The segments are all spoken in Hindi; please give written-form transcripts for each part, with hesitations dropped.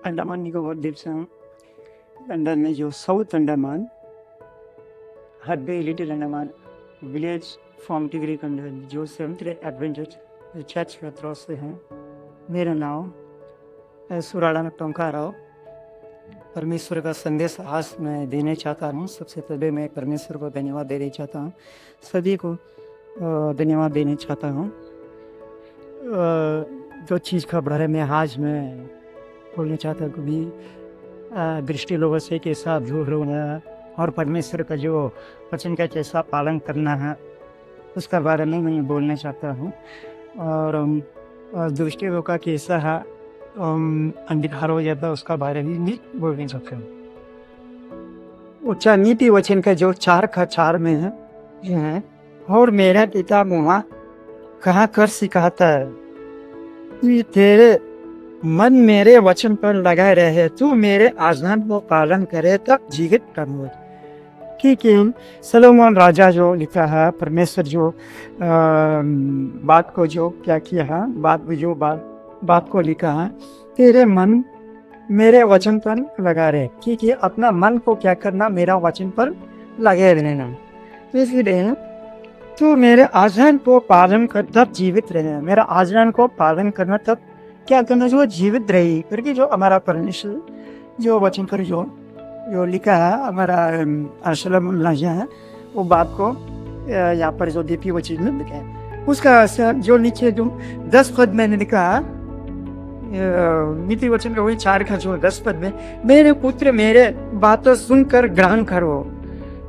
अंडमान निकोबार द्वीप से हूँ। अंडमान में जो साउथ अंडमान, हड्बे लिटिल अंडमान विलेज फॉर्म टिगरी कंडर जो 7th एडवेंचर चर्च का तरफ से हैं। मेरा नाम सुराड़ा टोंका राव। परमेश्वर का संदेश आज मैं देने चाहता हूँ। सबसे पहले मैं परमेश्वर को धन्यवाद देना चाहता हूँ, सभी को धन्यवाद देना चाहता हूँ। जो चीज़ का बारे में आज मैं बोलना चाहता हूँ, कभी दृष्टि लोगों से कैसा दूर होना और परमेश्वर का जो वचन का कैसा पालन करना है उसका बारे में मैं बोलना चाहता हूँ। और दृष्टि लोगों का कैसा है अंधकार हो जाता है उसका बारे में भी बोलना चाहता हूँ। उच्चा नीति वचन का जो 4 का 4 में है और मेरा पिता वहाँ कहाँ कर सिखाता है, तेरे मन मेरे वचन पर लगाए रहे, तू मेरे आज्ञा को पालन करे तब जीवित करूँ। क्योंकि सलोमन राजा जो लिखा है, परमेश्वर जो बात को जो क्या किया है, बात को लिखा है, तेरे मन मेरे वचन पर लगा रहे। क्योंकि अपना मन को क्या करना, मेरा वचन पर लगे रहना। इसलिए तू मेरे आज्ञा को पालन कर तब जीवित रहना। मेरा आज्ञा को पालन करना तब क्या करना, जो जीवित रही करके जो हमारा परमेश्वर जो वचन पर जो लिखा है, हमारा सलोमन राजा है, वो बात को यहाँ पर जो दीपी वचन में लिखा है उसका जो नीचे जो 10 पद में लिखा है, नीति वचन का वही 4 का जो 10 पद में, मेरे पुत्र मेरे बातों सुनकर ग्रहण करो।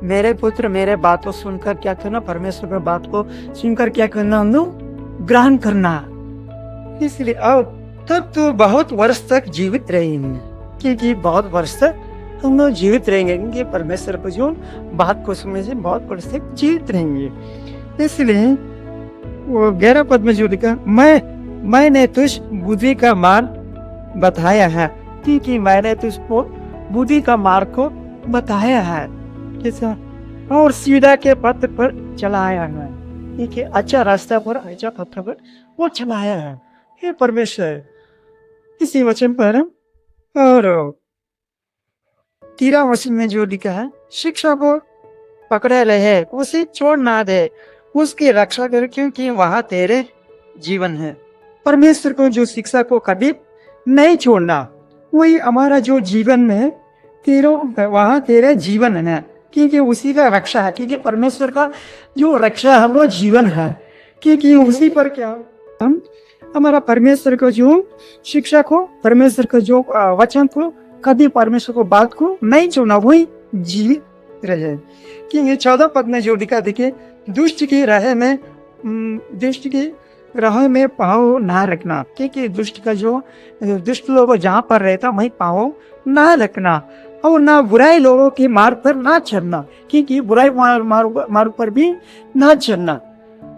मेरे पुत्र मेरे बातों सुनकर क्या करना, परमेश्वर की बात को सुनकर क्या करना, हम लोग ग्रहण करना। इसलिए अब तब तो बहुत वर्ष तक जीवित रहेंगे, क्योंकि बहुत वर्ष तक हम लोग जीवित रहेंगे, क्योंकि परमेश्वर को जो बात को सुनने से बहुत वर्ष तक जीवित रहेंगे। इसलिए वो 11 पद में जो लिखा, मैंने तुझ बुद्धि का मार्ग बताया है, क्योंकि मैंने तुझको बुद्धि का मार्ग को बताया है कैसा, और सीधा के पथ पर चलाया है, क्योंकि अच्छा रास्ता पर, अच्छा पथ पर वो चलाया है। हे परमेश्वर, इसी वचन पर और 13 वचन में जो लिखा है, शिक्षा को पकड़े रहे, उसे छोड़ ना दे, उसकी रक्षा कर, क्योंकि वहां तेरे जीवन है। परमेश्वर को जो शिक्षा को कभी नहीं छोड़ना, वही हमारा जो जीवन में वहां तेरे जीवन है, क्योंकि उसी का रक्षा है। क्योंकि परमेश्वर का जो रक्षा है वो जीवन है, क्योंकि उसी पर क्या हम हमारा परमेश्वर को जो शिक्षा को, परमेश्वर का जो वचन को, कभी परमेश्वर को बात को नहीं छोड़ना, वही जीवित रहे। क्योंकि 14 पद में जो लिखा, देखिए, दुष्ट की राह में पाँव ना रखना, क्योंकि दुष्ट लोग जहाँ पर रहता वहीं पाँव ना रखना, और ना बुराई लोगों के मार्ग पर ना चलना, क्योंकि बुराई मार्ग पर भी ना चलना।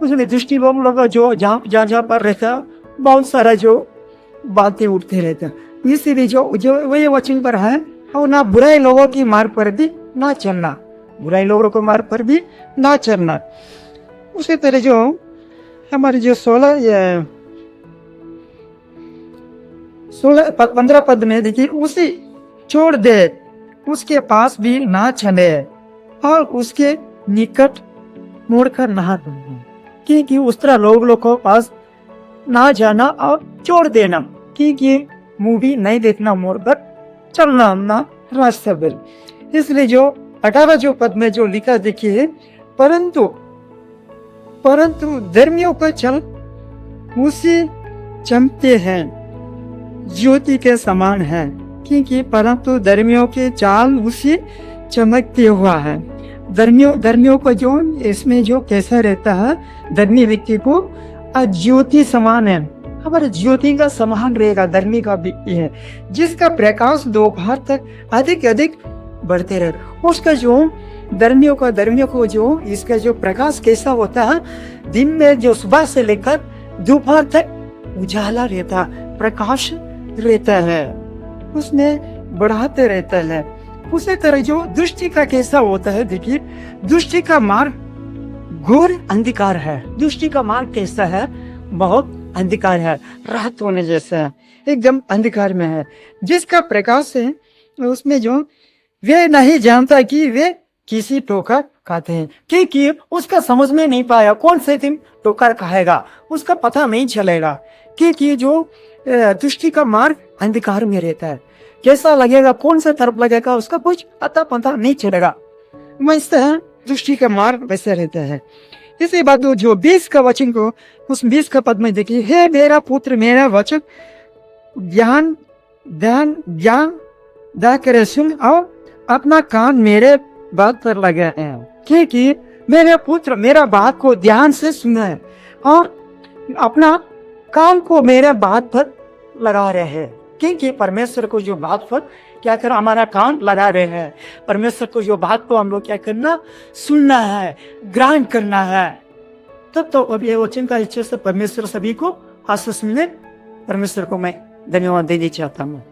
उसमें दृष्टि लोग जो जहाँ पर रहता बहुत सारा जो बातें उठते रहता, इसलिए जो वही वचन पर है, और ना बुराई लोगों की मार्ग पर भी ना चलना, बुराई लोगों के मार्ग पर भी ना चलना। उसी तरह जो हमारे जो 15 पद में देखिए, उसे छोड़ दे, उसके पास भी ना चले, और उसके निकट मुड़कर ना देना, क्योंकि उस तरह लोगों को पास ना जाना और छोड़ देना, क्योंकि मुंह भी नहीं देखना, मोड़ पर चलना ना रास्ते पर। इसलिए जो 18 जो पद में जो लिखा, देखिए, परंतु धर्मियों का चल उसी चमकते हैं, ज्योति के समान है, क्योंकि परंतु धर्मियों के चाल उसी चमकते हुआ है। धर्मियों को जो इसमें जो कैसा रहता है, धर्मी व्यक्ति को ज्योति समान है, हमारे ज्योति का समान रहेगा, धर्मी का व्यक्ति है, जिसका प्रकाश दोपहर तक अधिक बढ़ते रहे। उसका जो धर्मियों को जो इसका जो प्रकाश कैसा होता है, दिन में जो सुबह से लेकर दोपहर तक उजाला रहता, प्रकाश रहता है, उसमें बढ़ाते रहता है। उसी तरह जो दृष्टि का कैसा होता है, देखिए, दृष्टि का मार्ग घोर अंधकार है। दृष्टि का मार्ग कैसा है, बहुत अंधकार है, रात होने जैसा है। एकदम अंधकार में है, जिसका प्रकाश है उसमें जो वे नहीं जानता कि वे किसी ठोकर खाते हैं, क्योंकि उसका समझ में नहीं पाया कौन से दिन ठोकर खाएगा, उसका पता नहीं चलेगा, क्योंकि जो दृष्टि का मार्ग अंधकार में रहता है, कैसा लगेगा कौन सा तरफ लगेगा उसका कुछ अता पता नहीं चलेगा। वैसे दृष्टि का मार्ग वैसे रहता है। इसी बात जो 20 का वचन को उस 20 का पद में देखिए, हे मेरा पुत्र मेरा वचन ज्ञान दा कर सुन और अपना कान मेरे बात पर लगा है, क्योंकि मेरे पुत्र मेरा बात को ध्यान से सुना है और अपना कान को मेरे बात पर लगा रहे हैं, क्योंकि परमेश्वर को जो बात पर क्या कर हमारा कान लगा रहे हैं, परमेश्वर को जो बात को हम लोग क्या करना सुनना है, ग्रहण करना है। तब तो अब ये वचन का इच्छा से परमेश्वर सभी को आशीष मिले। परमेश्वर को मैं धन्यवाद देना चाहता हूँ।